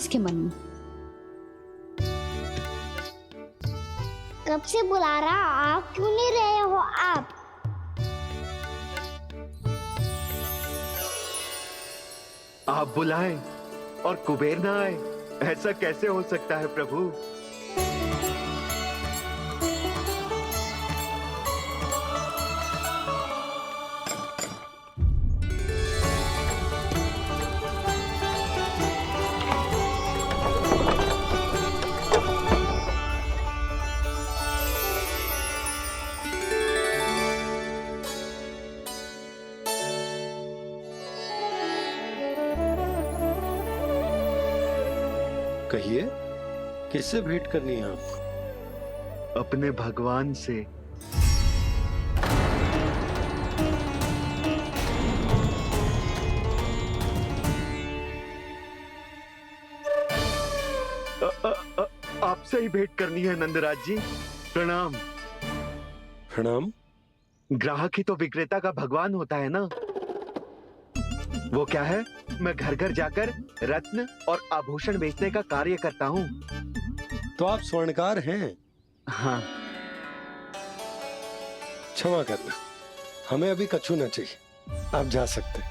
इसके मन में। कब से बुला रहा, आप क्यों नहीं रहे हो आप? आप बुलाएं और कुबेर ना आए, ऐसा कैसे हो सकता है प्रभु? कहिए, किससे भेंट करनी है आपको? अपने भगवान से। आपसे ही भेंट करनी है नंदराज जी। प्रणाम। प्रणाम। ग्राहक ही तो विक्रेता का भगवान होता है ना। वो क्या है, मैं घर घर जाकर रत्न और आभूषण बेचने का कार्य करता हूँ। तो आप स्वर्णकार हैं? हाँ। क्षमा करना, हमें अभी कछु न चाहिए, आप जा सकते हैं।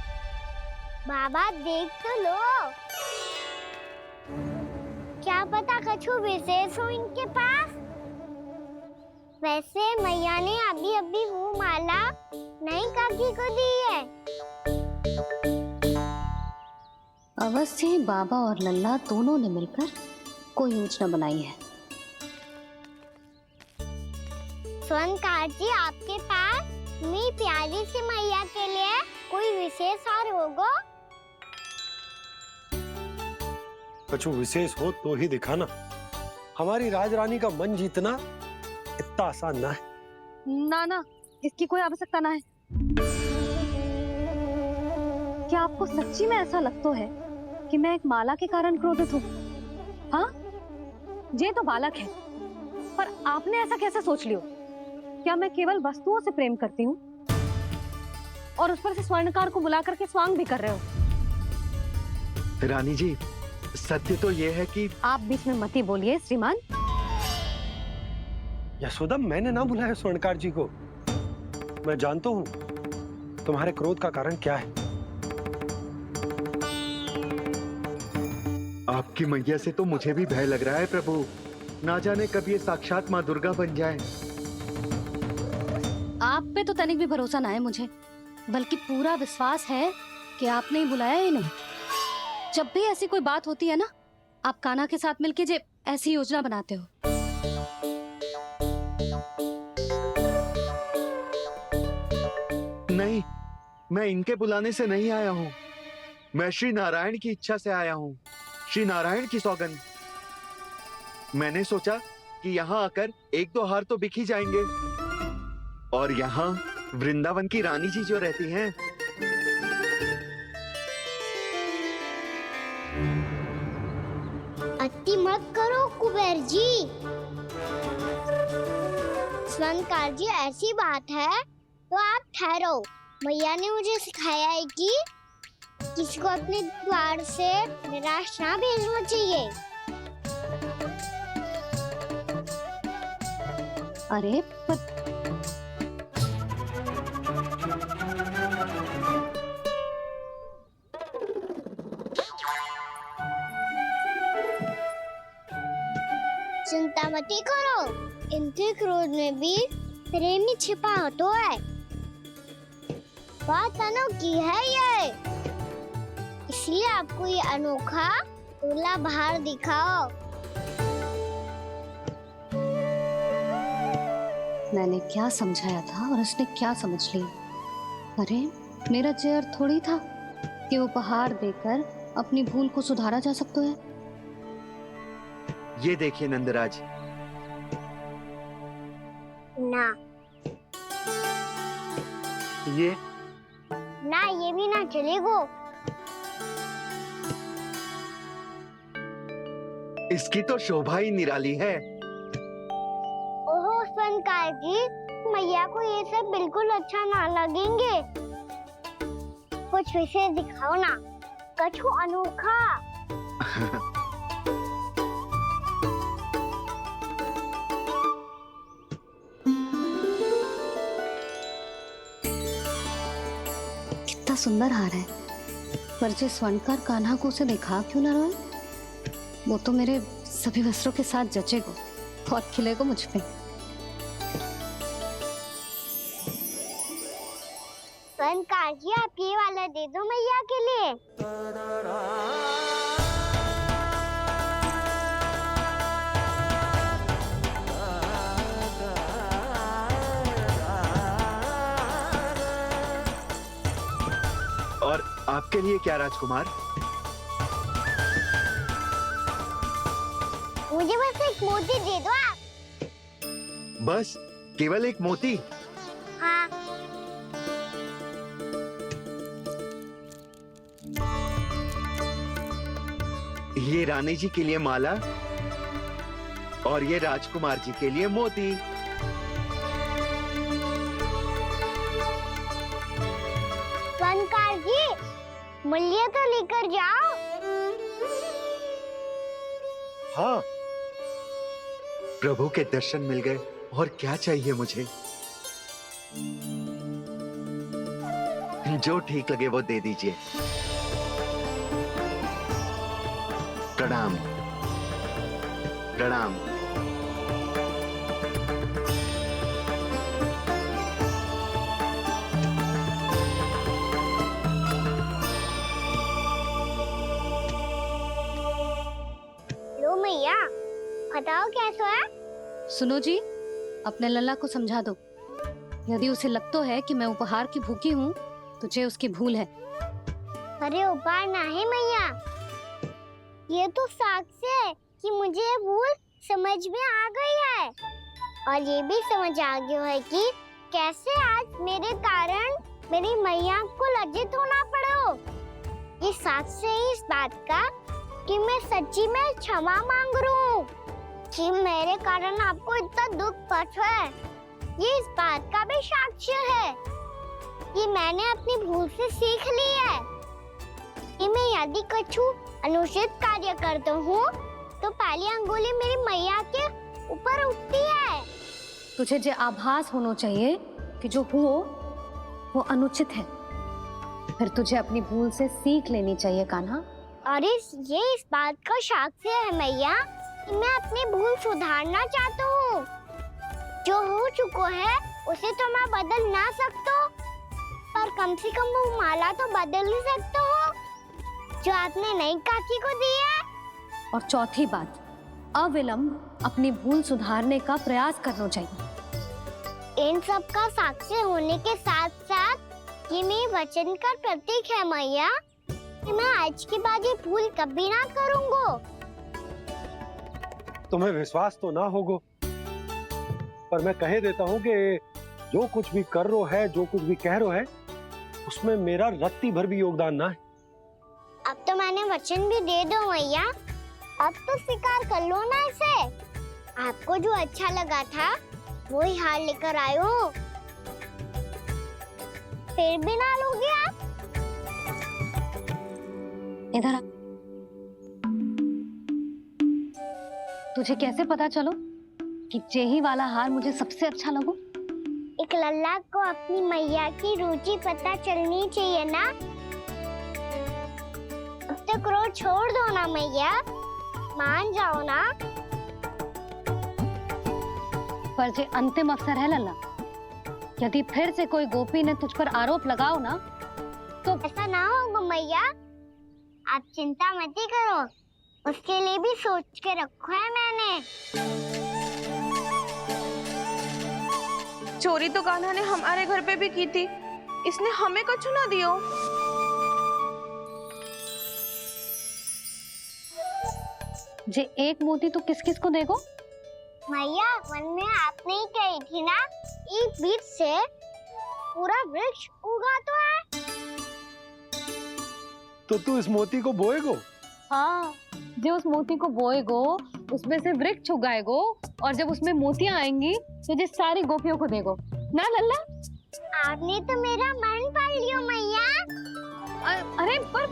बाबा देख तो लो, क्या पता कछु विशेष हो इनके पास। वैसे मैया ने अभी अभी वो माला नई काकी को दी है। अवश्य ही बाबा और लल्ला दोनों ने मिलकर कोई योजना बनाई है। स्वर्णकार जी, आपके पास मेरी प्यारी सी मैया के लिए कोई विशेष और होगा? कछु विशेष हो तो ही दिखाना। हमारी राजरानी का मन जीतना इतना आसान ना है। ना ना, इसकी कोई आवश्यकता ना है। क्या आपको सच्ची में ऐसा लगता है कि मैं एक माला के कारण क्रोधित हूँ? हाँ, ये तो बालक है, पर आपने ऐसा कैसे सोच लियो? क्या मैं केवल वस्तुओं से प्रेम करती हूँ और उस पर से स्वर्णकार को बुला करके स्वांग भी कर रहे हो? रानी जी, सत्य तो ये है कि आप बीच में मत ही बोलिए श्रीमान। यशोदा, मैंने ना बुलाया स्वर्णकार जी को। मैं जानता हूँ तुम्हारे क्रोध का कारण क्या है। आपकी मैया से तो मुझे भी भय लग रहा है प्रभु। ना जाने कब ये साक्षात माँ दुर्गा बन जाए। आप पे तो तनिक भी भरोसा ना है मुझे, बल्कि पूरा विश्वास है कि आपने ही बुलाया है इन्हें। जब भी ऐसी कोई बात होती है ना, आप कान्हा के साथ मिलके जे ऐसी योजना बनाते हो। नहीं, मैं इनके बुलाने से नहीं आया हूँ। मैं श्री नारायण की इच्छा से आया हूँ। श्री नारायण की सौगंध। मैंने सोचा कि यहाँ आकर एक दो हार तो बिक ही जाएंगे। और यहाँ वृंदावन की रानी जी जो रहती हैं, अति मत करो कुबेर जी। स्वर्णकार जी, ऐसी बात है तो आप ठहरो। मैया ने मुझे सिखाया है कि किसी को अपने द्वार से निराश ना भेजना चाहिए। अरे पर चिंता मत करो, इनके क्रोध में भी प्रेम ही छिपा तो है। बात अनोखी है ये, इसलिए आपको ये अनोखा दूल्हा बाहर दिखाओ। मैंने क्या समझाया था और उसने क्या समझ लिया? अरे मेरा जहर थोड़ी था कि उपहार देकर अपनी भूल को सुधारा जा सकता है। ये देखिए नंदराज। ना ये ना, ये भी ना चलेगो। इसकी तो शोभा ही निराली है। ओहो स्वर्णकार जी, मैया को ये सब बिल्कुल अच्छा ना लगेंगे। कुछ विशेष दिखाओ ना, कछु अनोखा। कितना सुंदर हार है, पर जो स्वर्णकार कान्हा को उसे दिखा क्यों ना रोए? वो तो मेरे सभी वस्त्रों के साथ जचेगा और खिलेगा मुझ पे। स्वर्णकार जी, आप ये वाला दे दो मैया के लिए। और आपके लिए क्या राजकुमार? मुझे बस एक मोती दे दो आप। बस केवल एक मोती? हाँ। ये रानी जी के लिए माला और ये राजकुमार जी के लिए मोती। स्वर्णकार जी, मूल्य तो लेकर जाओ। हाँ, प्रभु के दर्शन मिल गए और क्या चाहिए मुझे? जो ठीक लगे वो दे दीजिए। प्रणाम प्रणाम। लो मैया, बताओ कैसा है? सुनो जी, अपने लल्ला को समझा दो। यदि उसे लगता है कि मैं उपहार की भूखी हूँ तो ये उसकी भूल है। अरे उपहार ना है मैया, ये तो साक्ष्य है कि मुझे ये भूल समझ में आ गई है, और ये भी समझ आ गया है कि कैसे आज मेरे कारण मेरी मैया को लज्जित होना पड़ो। ये साक्ष्य है इस बात का कि मैं सच्ची में क्षमा मांग रहा हूँ कि मेरे कारण आपको इतना दुख पहुंचा है। ये इस बात का भी साक्ष्य है कि मैंने अपनी भूल से सीख ली है कि मैं यदि कुछ अनुचित कार्य करता हूँ तो पहली अंगुली मेरी मैया के ऊपर उठती है। तुझे जो आभास होना चाहिए कि जो हुआ वो अनुचित है, फिर तुझे अपनी भूल से सीख लेनी चाहिए कान्हा। और ये इस बात का साक्ष्य है मैया कि मैं अपनी भूल सुधारना चाहता हूँ। जो हो चुका है उसे तो मैं बदल ना सकता, पर कम से कम वो माला तो बदल ही सकता हूँ जो आपने नई काकी को दी है। और चौथी बात, अविलंब अपनी भूल सुधारने का प्रयास करना चाहिए। इन सब का साक्षी होने के साथ साथ ये मेरे वचन का प्रतीक है मैया कि मैं आज के बाद ये भूल कभी ना करूँगा। तुम्हें विश्वास तो ना होगा, पर मैं कह देता हूँ कि जो कुछ भी कर रो है, जो कुछ भी कह रो है, उसमें मेरा रत्ती भर भी योगदान ना है। अब तो मैंने वचन भी दे दो मैया, अब तो स्वीकार कर लो ना इसे। आपको जो अच्छा लगा था वही हार लेकर आयो, फिर भी ना लोगे आप? इधर आ। तुझे कैसे पता चलो कि जेही वाला हार मुझे सबसे अच्छा लगो? एक लल्ला को अपनी मैया की रुचि पता चलनी चाहिए ना। अब तक क्रोध छोड़ दो ना मैया, मान जाओ ना। पर जे अंतिम अवसर है लल्ला, यदि फिर से कोई गोपी ने तुझ पर आरोप लगाओ ना तो ऐसा ना होगा मैया, आप चिंता मत ही करो, उसके लिए भी सोच के रखा है मैंने। चोरी तो कान्हा ने हमारे घर पे भी की थी, इसने हमें कछु ना दियो। जे एक मोती तो किस किस को देगो? मैया, मन में आपने ही कही थी ना, एक बीज से पूरा वृक्ष उगा तो है। तो तू इस मोती को बोएगो? हाँ, जो उस मोती को बोएगो उसमें से वृक्ष उगाएगो, और जब उसमें मोतियां आएंगी तो जिस सारी गोपियों को देगो ना लल्ला। आपने तो मेरा मन पढ़ लियो मैया। अरे पर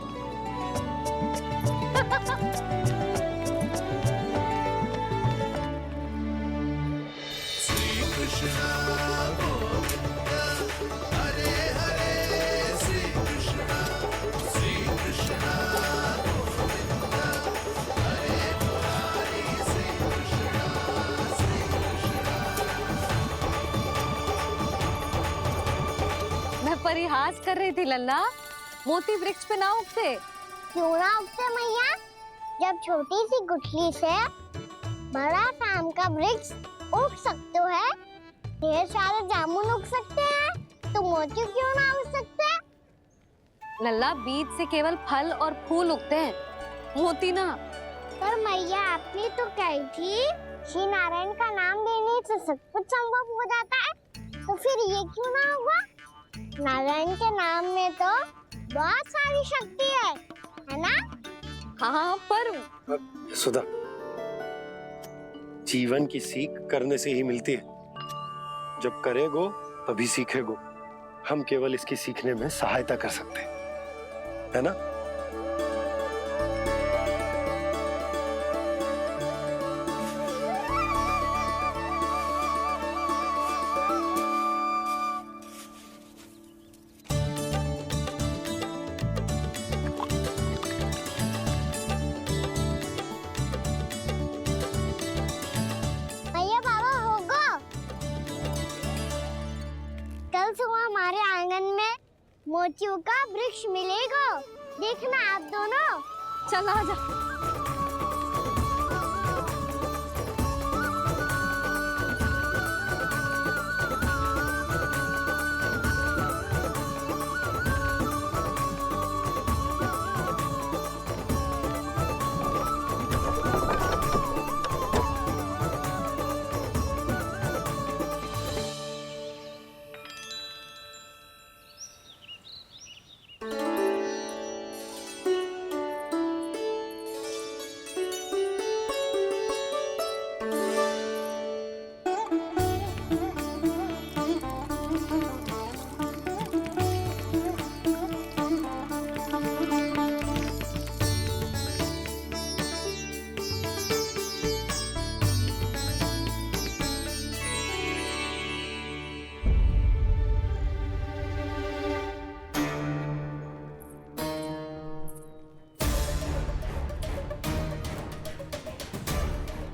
Krishna Govinda Hare Hare Sri Krishna उपहास कर रही थी लल्ला। मोती वृक्ष पे ना उगते। क्यों ना उगते मैया? जब छोटी सी गुठली से बड़ा आम का वृक्ष उग सकते है, ढेर सारे जामुन उग सकते हैं, तो मोती क्यों ना उग सकते? लल्ला, बीज से केवल फल और फूल उगते हैं, मोती ना। पर मैया आपने तो कही थी श्री नारायण का नाम लेने से सब कुछ संभव हो जाता है, तो फिर ये क्यों ना होगा? नारायण के नाम में तो बहुत सारी शक्ति है ना? हाँ, पर सुधा, जीवन की सीख करने से ही मिलती है। जब करेगो तभी सीखेगो। हम केवल इसकी सीखने में सहायता कर सकते हैं, है ना? भैया बाबा होगो, कल सुबह हमारे आंगन में मोतियों का वृक्ष मिलेगा। देखना आप दोनों। चल आजा।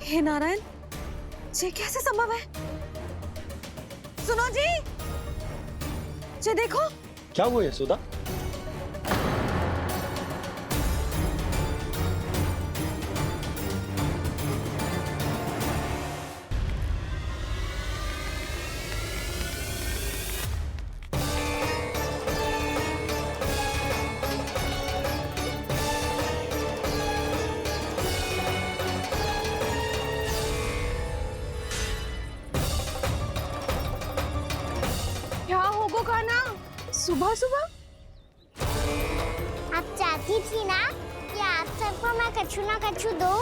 हे नारायण, ये कैसे संभव है? सुनो जी, ये देखो। क्या हुआ है सुधा? क्या होगो खाना सुबह सुबह? आप चाहती थी ना कि आप सबको मैं कछु ना कछु दूं?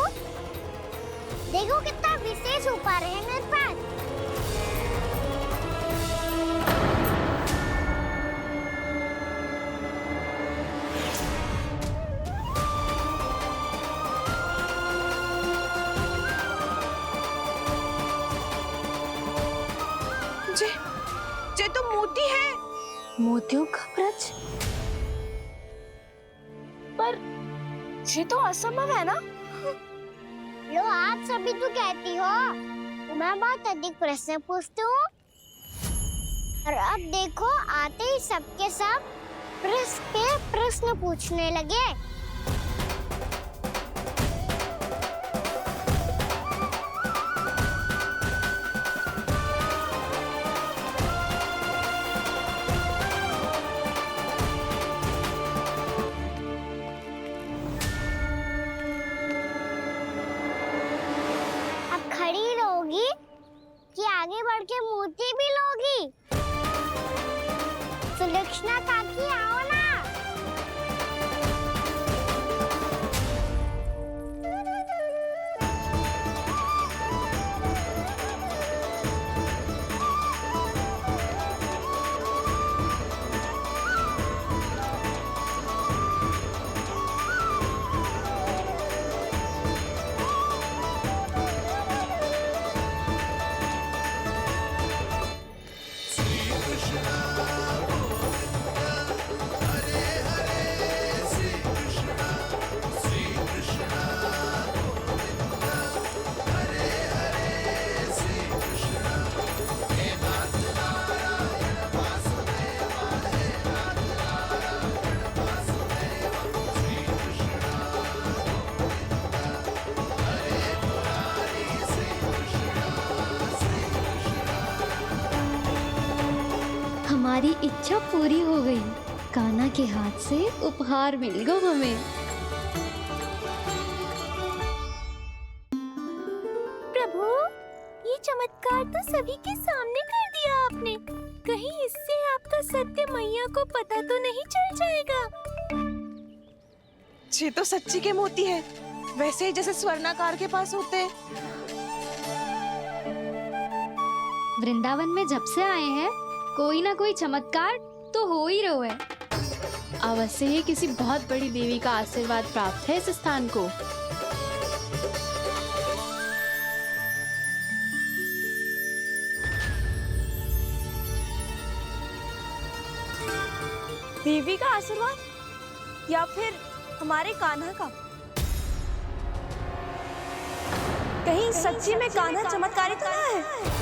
देखो कितना विशेष उपहार है मेरे पास। जे तो मोती है। मोतियों का वृक्ष? पर ये तो असंभव है ना? लो, आप सभी तो कहती हो मैं बहुत अधिक प्रश्न पूछती हूँ, और अब देखो आते ही सबके सब प्रश्न पे प्रश्न पूछने लगे। अब खड़ी रहोगी कि आगे बढ़ के मोती भी लोगी? सुलक्षणा काकी आओ ना। हमारी इच्छा पूरी हो गई। कान्हा के हाथ से उपहार मिल गया हमें। प्रभु, ये चमत्कार तो सभी के सामने कर दिया आपने। कहीं इससे आपका सत्य मैया को पता तो नहीं चल जाएगा? ये तो सच्ची के मोती है, वैसे ही जैसे स्वर्णाकार के पास होते हैं। वृंदावन में जब से आए हैं कोई ना कोई चमत्कार तो हो ही रहा है। अवश्य ही किसी बहुत बड़ी देवी का आशीर्वाद प्राप्त है इस स्थान को। देवी का आशीर्वाद या फिर हमारे कान्हा का? कहीं सच्ची में कान्हा चमत्कारी तो ना है?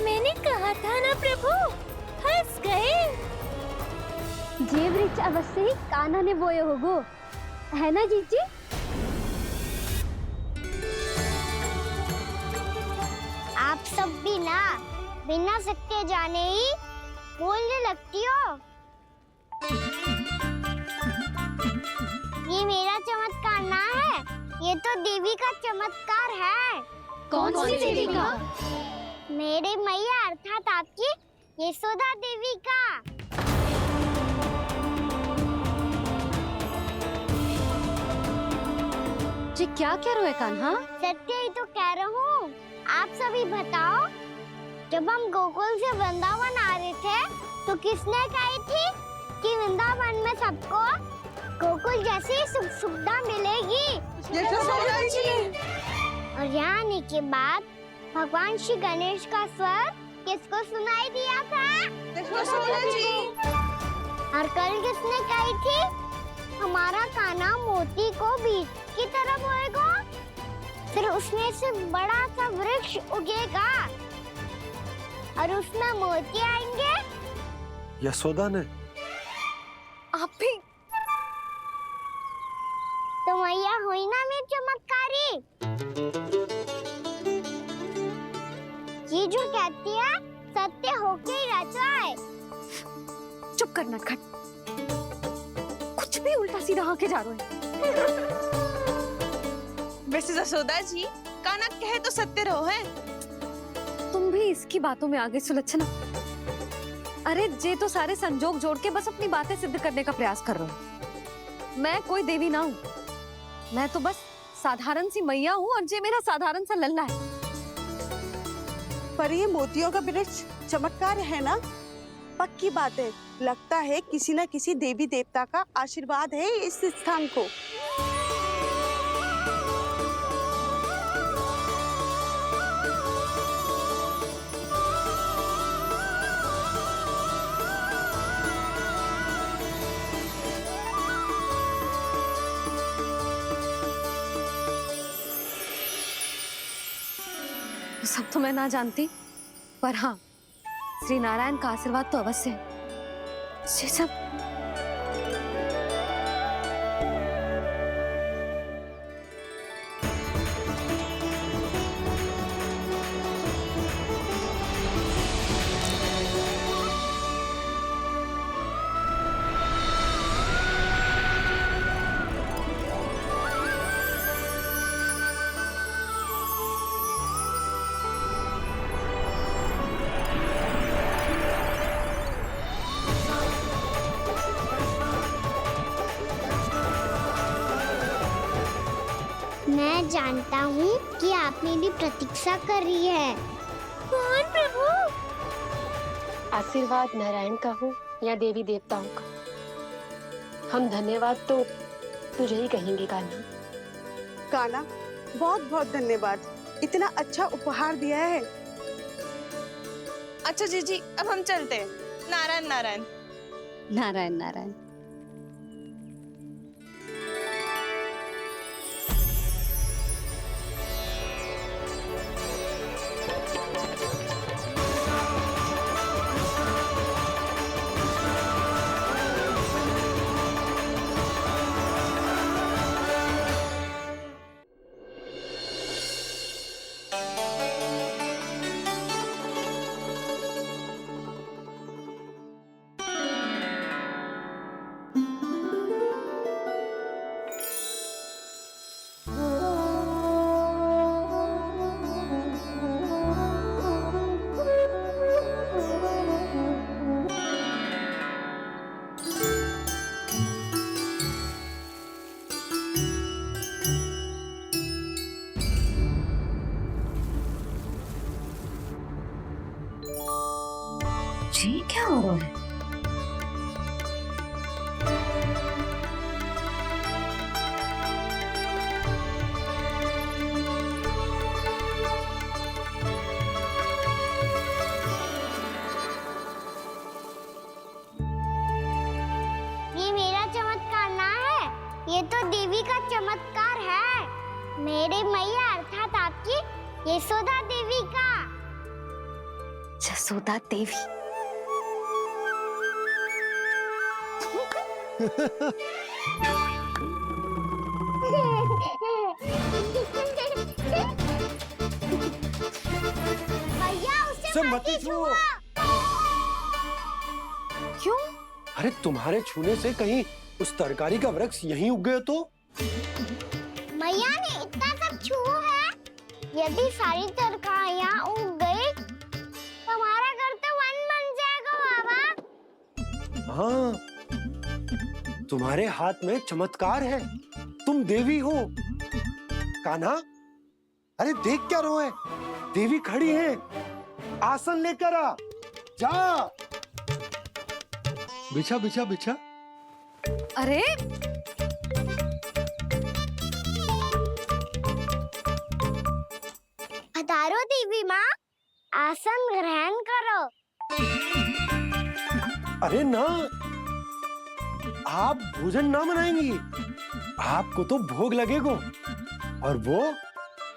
मैंने कहा था ना प्रभु, हंस गए। जे वृक्ष अवश्य ही कान्हा ने बोए होगो, है ना जीजी? आप सब भी ना बिना सत्य जाने ही बोलने लगती हो। ये मेरा चमत्कार ना है, ये तो देवी का चमत्कार है। कौन सी देवी का? मेरे मैया अर्थात आपकी यशोदा देवी का। जी क्या कह रहे हो कान्हा? सत्य ही तो कह रहा हूँ। आप सभी बताओ, जब हम गोकुल से वृंदावन आ रहे थे तो किसने कही थी कि वृंदावन में सबको गोकुल जैसी सुख सुविधा मिलेगी? यशोदा जी। और यहाँ आने के बाद भगवान श्री गणेश का स्वर किसको सुनाई दिया था? यशोदा जी। और कल किसने कही थी हमारा कान्हा मोती को बीज की तरह बोएगा, फिर उसमें से बड़ा सा वृक्ष उगेगा और उसमें मोती आएंगे? यशोदा ने? आप भी? तो मैया हुई ना मेरी चमत्कारी। ये जो कहती है सत्य होके ही रहता है। चुप कर नटखट, कुछ भी उल्टा सीधा आके जा रहे हैं। वैसे यशोदा जी, कान्हा कहे तो सत्य रहो है। तुम भी इसकी बातों में आगे सुलझना। अरे जे तो सारे संजोग जोड़ के बस अपनी बातें सिद्ध करने का प्रयास कर रहे हो। मैं कोई देवी ना हूँ, मैं तो बस साधारण सी मैया हूँ और जे मेरा साधारण सा लल्ला है। पर ये मोतियों का वृक्ष चमत्कार है ना? पक्की बात है, लगता है किसी न किसी देवी देवता का आशीर्वाद है इस स्थान को। सब तो मैं ना जानती, पर हाँ, श्री नारायण का आशीर्वाद तो अवश्य है। ये सब मैं जानता हूँ कि आप मेरी प्रतीक्षा कर रही है। कौन प्रभु? आशीर्वाद नारायण का हो या देवी देवताओं का, हम धन्यवाद तो तुझे ही कहेंगे कान्हा। कान्हा, बहुत बहुत धन्यवाद, इतना अच्छा उपहार दिया है। अच्छा जीजी, अब हम चलते हैं। नारायण नारायण। नारायण नारायण। जी क्या हो रहा है? ये मेरा चमत्कार ना है, ये तो देवी का चमत्कार है। मेरे मैया अर्थात आपकी यशोदा देवी का। जसोदा देवी। भैया उसे सब मत मत छुओ। क्यों? अरे तुम्हारे छूने से कहीं उस तरकारी का वृक्ष यहीं उग गए तो? मैया ने इतना सब छुआ है, यदि सारी तरकारियां उग गई तो हमारा घर तो वन बन जाएगा बाबा। हाँ, तुम्हारे हाथ में चमत्कार है, तुम देवी हो। कान्हा, अरे देख क्या रो है, देवी खड़ी है, आसन लेकर आ, जा। बिछा बिछा बिछा। अरे पधारो देवी माँ, आसन ग्रहण करो। अरे ना, आप भोजन ना बनाएंगी, आपको तो भोग लगेगा और वो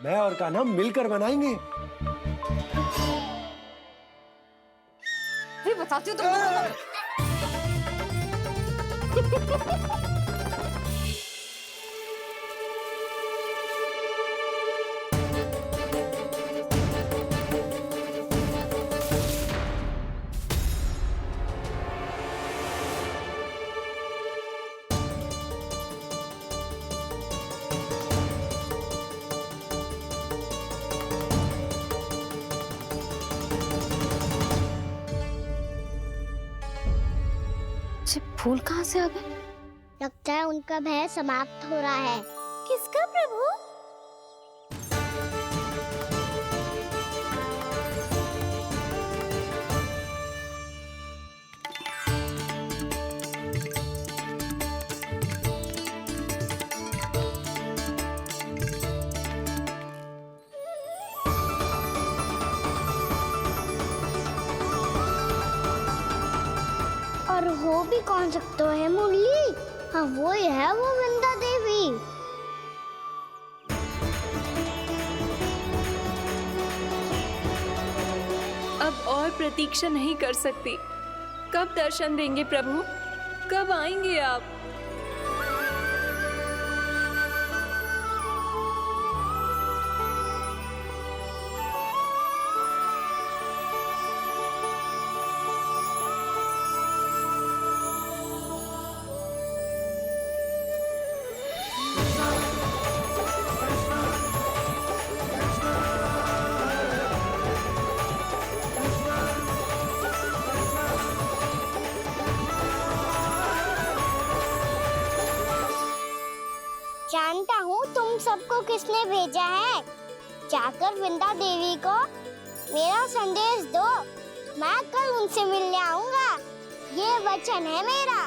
मैं और कान्हा मिलकर बनाएंगे। भी बताती हूँ तुमको। फूल कहाँ से आ गए? लगता है उनका भय समाप्त हो रहा है। किसका प्रभु? और हो भी कौन सकता है मुरली? हाँ वो ही है, वो वृंदा देवी। अब और प्रतीक्षा नहीं कर सकती। कब दर्शन देंगे प्रभु? कब आएंगे आप? जानता हूँ तुम सबको किसने भेजा है। जाकर वृंदा देवी को मेरा संदेश दो, मैं कल उनसे मिलने आऊंगा। ये वचन है मेरा।